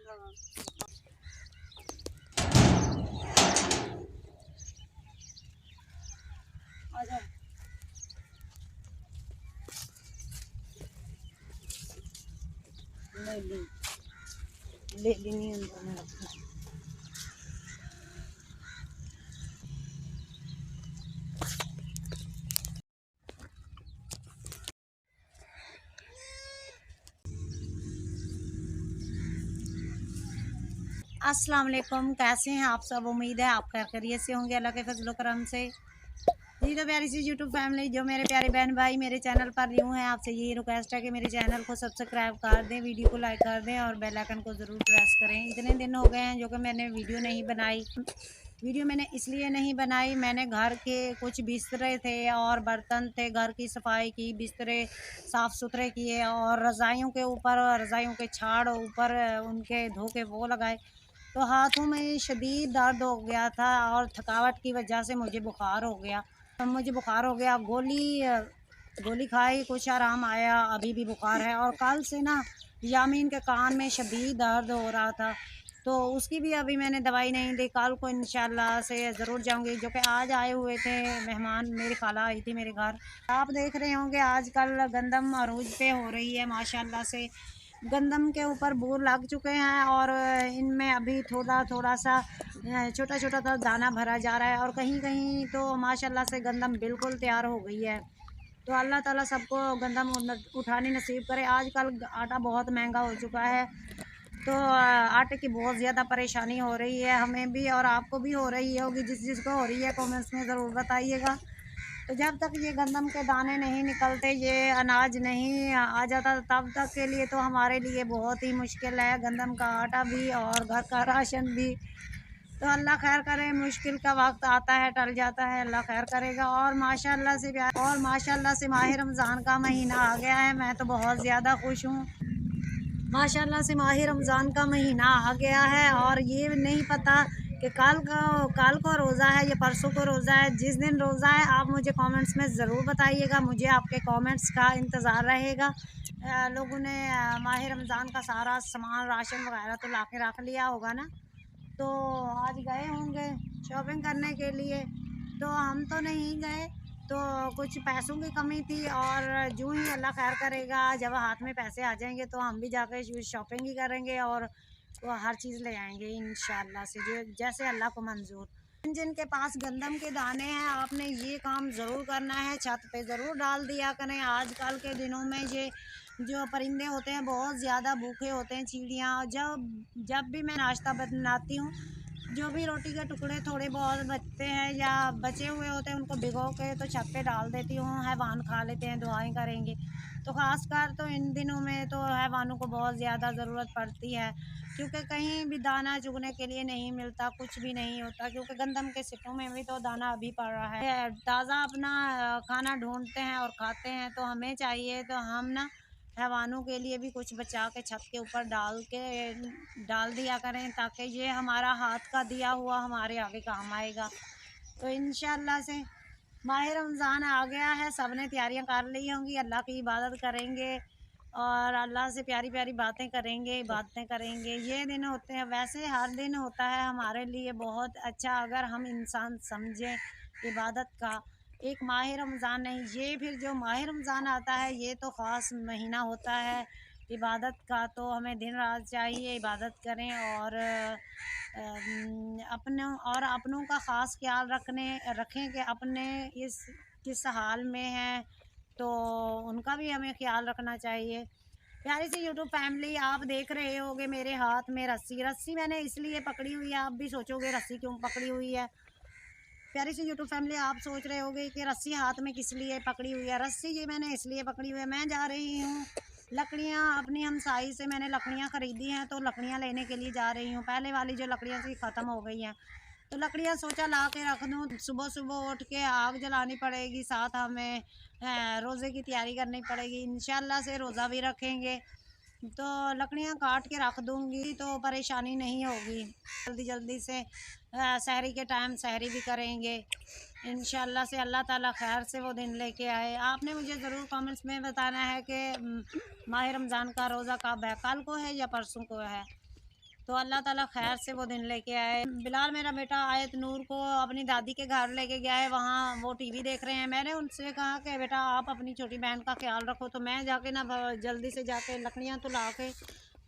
आजा ले ली ले ली नहीं अंदर में रखना। अस्सलाम वालेकुम, कैसे हैं आप सब? उम्मीद है आप खैरियत से होंगे अल्लाह के फजल करम से। जी तो प्यारी सी यूट्यूब फैमिली, जो मेरे प्यारे बहन भाई मेरे चैनल पर न्यू हैं, आपसे यही रिक्वेस्ट है कि मेरे चैनल को सब्सक्राइब कर दें, वीडियो को लाइक कर दें और बेल आइकन को ज़रूर प्रेस करें। इतने दिन हो गए हैं जो कि मैंने वीडियो नहीं बनाई। वीडियो मैंने इसलिए नहीं बनाई, मैंने घर के कुछ बिस्तरे थे और बर्तन थे, घर की सफाई की, बिस्तरे साफ़ सुथरे किए और रज़ाइयों के ऊपर रज़ाइयों के छाड़ ऊपर उनके धो के वो लगाए। तो हाथों में शदीद दर्द हो गया था और थकावट की वजह से मुझे बुखार हो गया। गोली खाई, कुछ आराम आया, अभी भी बुखार है। और कल से ना यामीन के कान में शदीद दर्द हो रहा था, तो उसकी भी अभी मैंने दवाई नहीं दी। कल को इंशाल्लाह से ज़रूर जाऊंगी। जो कि आज आए हुए थे मेहमान, मेरी खाला आई थी मेरे घर। आप देख रहे होंगे आजकल गंदम अरूज पे हो रही है माशाल्लाह से। गंदम के ऊपर बूर लग चुके हैं और इनमें अभी थोड़ा थोड़ा सा छोटा छोटा सा दाना भरा जा रहा है और कहीं कहीं तो माशाल्लाह से गंदम बिल्कुल तैयार हो गई है। तो अल्लाह ताला सबको गंदम उठानी नसीब करे। आजकल आटा बहुत महंगा हो चुका है, तो आटे की बहुत ज़्यादा परेशानी हो रही है हमें भी और आपको भी हो रही होगी। जिस जिसको हो रही है कमेंट्स में ज़रूर बताइएगा। तो जब तक ये गंदम के दाने नहीं निकलते, ये अनाज नहीं आ जाता, तब तक के लिए तो हमारे लिए बहुत ही मुश्किल है। गंदम का आटा भी और घर का राशन भी। तो अल्लाह खैर करे, मुश्किल का वक्त आता है टल जाता है, अल्लाह खैर करेगा। और माशाल्लाह से माह रमज़ान का महीना आ गया है। मैं तो बहुत ज़्यादा खुश हूँ। माशाल्लाह से माह रमज़ान का महीना आ गया है और ये नहीं पता कि कल को रोज़ा है या परसों को रोज़ा है। जिस दिन रोज़ा है आप मुझे कमेंट्स में ज़रूर बताइएगा, मुझे आपके कमेंट्स का इंतज़ार रहेगा। लोगों ने माह रमज़ान का सारा सामान राशन वगैरह तो ला के रख लिया होगा ना, तो आज गए होंगे शॉपिंग करने के लिए। तो हम तो नहीं गए, तो कुछ पैसों की कमी थी और यूँ ही अल्लाह खैर करेगा, जब हाथ में पैसे आ जाएंगे तो हम भी जाकर शॉपिंग ही करेंगे और वो हर चीज़ ले आएंगे इंशाल्लाह से, जो जैसे अल्लाह को मंजूर। जिनके पास गंदम के दाने हैं, आपने ये काम ज़रूर करना है, छत पे ज़रूर डाल दिया करें। आजकल के दिनों में ये जो परिंदे होते हैं बहुत ज़्यादा भूखे होते हैं, चिड़ियाँ। जब जब भी मैं नाश्ता बनाती हूँ, जो भी रोटी के टुकड़े थोड़े बहुत बचते हैं या बचे हुए होते हैं, उनको भिगो के तो छत पे डाल देती हूँ। हैवान खा लेते हैं, दुआएं करेंगे। तो ख़ासकर तो इन दिनों में तो हैवानों को बहुत ज़्यादा ज़रूरत पड़ती है, क्योंकि कहीं भी दाना चुगने के लिए नहीं मिलता, कुछ भी नहीं होता। क्योंकि गंदम के सिक्कों में भी तो दाना अभी पड़ रहा है। ताज़ा अपना खाना ढूंढते हैं और खाते हैं, तो हमें चाहिए तो हम ना हैवानों के लिए भी कुछ बचा के छत के ऊपर डाल दिया करें, ताकि ये हमारा हाथ का दिया हुआ हमारे आगे काम आएगा। तो इंशाल्लाह से माह रमज़ान आ गया है, सब ने तैयारियां कर ली होंगी, अल्लाह की इबादत करेंगे और अल्लाह से प्यारी प्यारी बातें करेंगे। ये दिन होते हैं, वैसे हर दिन होता है हमारे लिए बहुत अच्छा, अगर हम इंसान समझें इबादत का। एक माह रमज़ान नहीं, ये फिर जो माह रमज़ान आता है ये तो ख़ास महीना होता है इबादत का। तो हमें दिन रात चाहिए इबादत करें और अपनों का ख़ास ख्याल रखें कि अपने इस किस हाल में हैं, तो उनका भी हमें ख्याल रखना चाहिए। प्यारी सी यूट्यूब फैमिली, आप देख रहे होगे मेरे हाथ में रस्सी मैंने इसलिए पकड़ी हुई है। आप भी सोचोगे रस्सी क्यों पकड़ी हुई है। प्यारी सी यूट्यूब फैमिली, आप सोच रहे होगे कि रस्सी हाथ में किस लिए पकड़ी हुई है। रस्सी ये मैंने इसलिए पकड़ी हुई है, मैं जा रही हूँ लकड़ियाँ अपनी हमसाई से मैंने लकड़ियाँ ख़रीदी हैं, तो लकड़ियाँ लेने के लिए जा रही हूँ। पहले वाली जो लकड़ियाँ थी ख़त्म हो गई हैं, तो लकड़ियाँ सोचा ला के रख दूँ। सुबह सुबह उठ के आग जलानी पड़ेगी, साथ हमें रोज़े की तैयारी करनी पड़ेगी। इंशाल्लाह से रोज़ा भी रखेंगे, तो लकड़ियाँ काट के रख दूँगी तो परेशानी नहीं होगी। जल्दी जल्दी से सहरी के टाइम सहरी भी करेंगे इंशाल्लाह से। अल्लाह ताला खैर से वो दिन लेके आए। आपने मुझे ज़रूर कमेंट्स में बताना है कि माह रमज़ान का रोज़ा कब है, कल को है या परसों को है। तो अल्लाह ताला खैर से वो दिन लेके आए। बिलाल मेरा बेटा आयत नूर को अपनी दादी के घर लेके गया है, वहाँ वो टीवी देख रहे हैं। मैंने उनसे कहा कि बेटा आप अपनी छोटी बहन का ख्याल रखो, तो मैं जाके ना जल्दी से जाके लकड़ियाँ तो ला के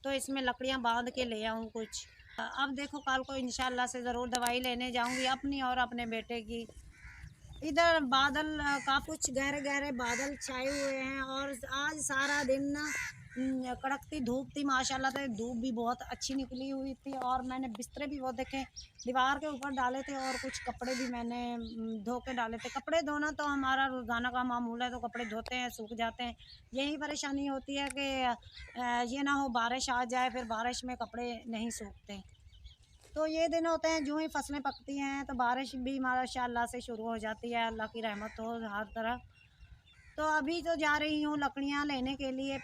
तो इसमें लकड़ियाँ बांध के ले आऊँ कुछ। अब देखो कल को इंशाल्लाह से ज़रूर दवाई लेने जाऊँगी अपनी और अपने बेटे की। इधर बादल का कुछ गहरे गहरे बादल छाए हुए हैं और आज सारा दिन ना कड़कती धूप थी माशाल्लाह से। धूप भी बहुत अच्छी निकली हुई थी और मैंने बिस्तरे भी वो देखे दीवार के ऊपर डाले थे और कुछ कपड़े भी मैंने धो के डाले थे। कपड़े धोना तो हमारा रोज़ाना का मामूल है, तो कपड़े धोते हैं सूख जाते हैं। यही परेशानी होती है कि ये ना हो बारिश आ जाए फिर बारिश में कपड़े नहीं सूखते। तो ये दिन होते हैं जूँ ही फसलें पकती हैं तो बारिश भी माशाल्लाह से शुरू हो जाती है। अल्लाह की रहमत हो हर तरफ। तो अभी तो जा रही हूँ लकड़ियाँ लेने के लिए।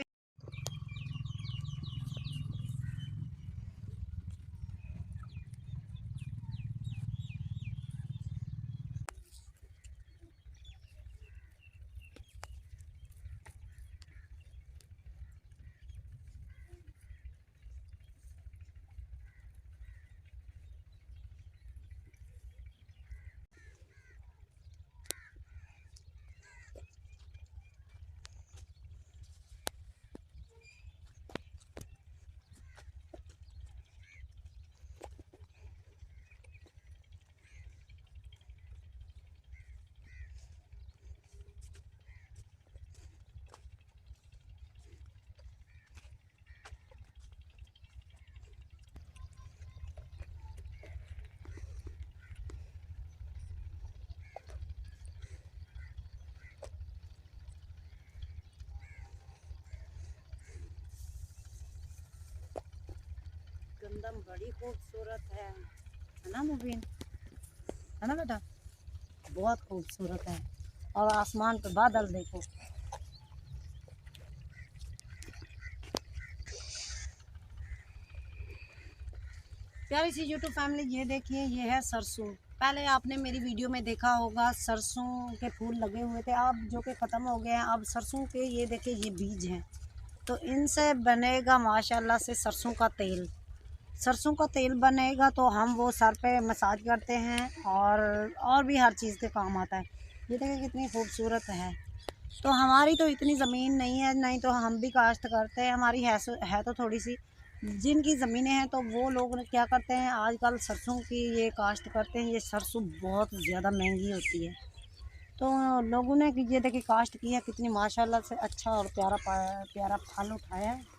गंदम बड़ी खूबसूरत है ना मुबीन, है ना बेटा? बहुत खूबसूरत है। और आसमान पे बादल देखो। प्यारी सी यूट्यूब फैमिली, ये देखिए ये है सरसों। पहले आपने मेरी वीडियो में देखा होगा सरसों के फूल लगे हुए थे, अब जो कि ख़त्म हो गए हैं। अब सरसों के ये देखिए ये बीज हैं, तो इनसे बनेगा माशाल्लाह से सरसों का तेल। सरसों का तेल बनेगा तो हम वो सर पे मसाज करते हैं और भी हर चीज़ के काम आता है। ये देखिए कितनी खूबसूरत है। तो हमारी तो इतनी ज़मीन नहीं है, नहीं तो हम भी काश्त करते हैं। हमारी है तो थोड़ी सी। जिनकी ज़मीनें हैं तो वो लोग क्या करते हैं आजकल सरसों की ये काश्त करते हैं। ये सरसों बहुत ज़्यादा महंगी होती है, तो लोगों ने ये देखिए काश्त किया, कितनी माशाल्लाह से अच्छा और प्यारा प्यारा फल उठाया है।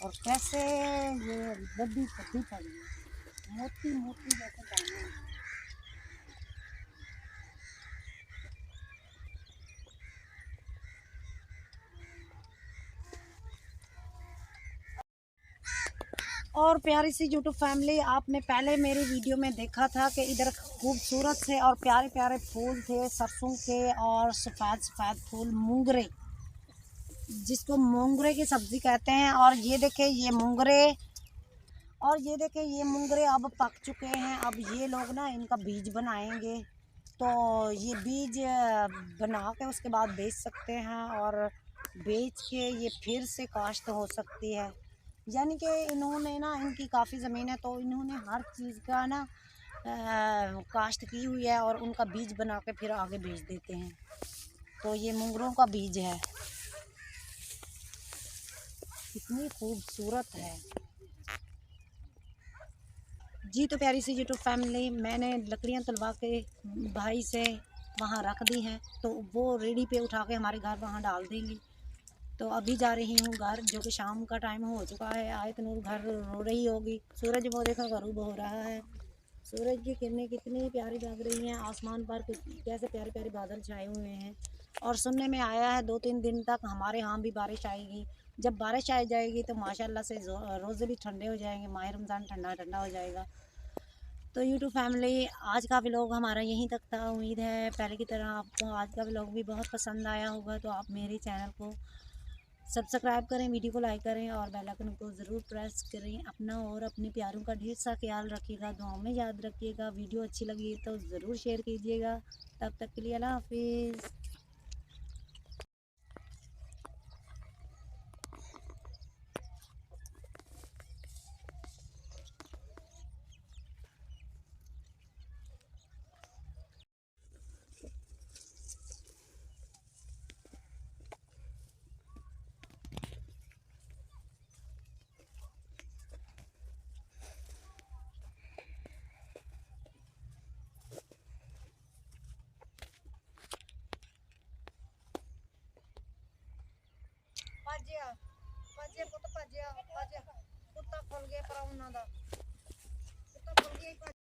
और कैसे ये गद्दी पत्ती पड़ी है, मोती मोती जैसे दाने हैं। और प्यारी सी यूट्यूब फैमिली, आपने पहले मेरी वीडियो में देखा था कि इधर खूबसूरत से और प्यारे प्यारे फूल थे सरसों के, और सफ़ेद सफ़ेद फूल मूंगरे, जिसको मोंगरे की सब्ज़ी कहते हैं। और ये देखे ये मूंगरे, और ये देखे ये मूंगरे अब पक चुके हैं। अब ये लोग ना इनका बीज बनाएंगे, तो ये बीज बना के उसके बाद बेच सकते हैं, और बेच के ये फिर से काश्त हो सकती है। यानी कि इन्होंने ना इनकी काफ़ी ज़मीन है, तो इन्होंने हर चीज़ का ना काश्त की हुई है और उनका बीज बना के फिर आगे बेच देते हैं। तो ये मूंगरों का बीज है, कितनी खूबसूरत है जी। तो प्यारी सी यूट्यूब फैमिली, मैंने लकड़ियाँ तुलवा के भाई से वहाँ रख दी हैं, तो वो रेडी पे उठा के हमारे घर वहाँ डाल देंगे। तो अभी जा रही हूँ घर, जो कि शाम का टाइम हो चुका है। आयत नूर घर रो रही होगी। सूरज वो देखो गरूब हो रहा है। सूरज की किरणें कितनी प्यारी लग रही हैं आसमान पर, कैसे प्यारे प्यारे बादल छाए हुए हैं। और सुनने में आया है 2-3 दिन तक हमारे यहाँ भी बारिश आएगी। जब बारिश आ जाएगी तो माशाल्लाह से रोज़े भी ठंडे हो जाएंगे, माह रमज़ान ठंडा ठंडा हो जाएगा। तो यूट्यूब फैमिली, आज का व्लॉग हमारा यहीं तक था। उम्मीद है पहले की तरह आपको आज का व्लॉग भी बहुत पसंद आया होगा। तो आप मेरे चैनल को सब्सक्राइब करें, वीडियो को लाइक करें और बेल आइकन को ज़रूर प्रेस करें। अपना और अपने प्यारों का ढेर सा ख्याल रखिएगा, दुआओं में याद रखिएगा। वीडियो अच्छी लगी तो ज़रूर शेयर कीजिएगा। तब तक के लिए अल्लाह हाफिज़। ਭੱਜੇ ਪੁੱਤ ਭੱਜਿਆ ਕੁੱਤਾ ਖੁੱਲ ਗਿਆ ਪਰ ਉਹਨਾਂ ਦਾ ਕੁੱਤਾ ਖੁੱਲ ਗਿਆ ਹੀ ਭੱਜ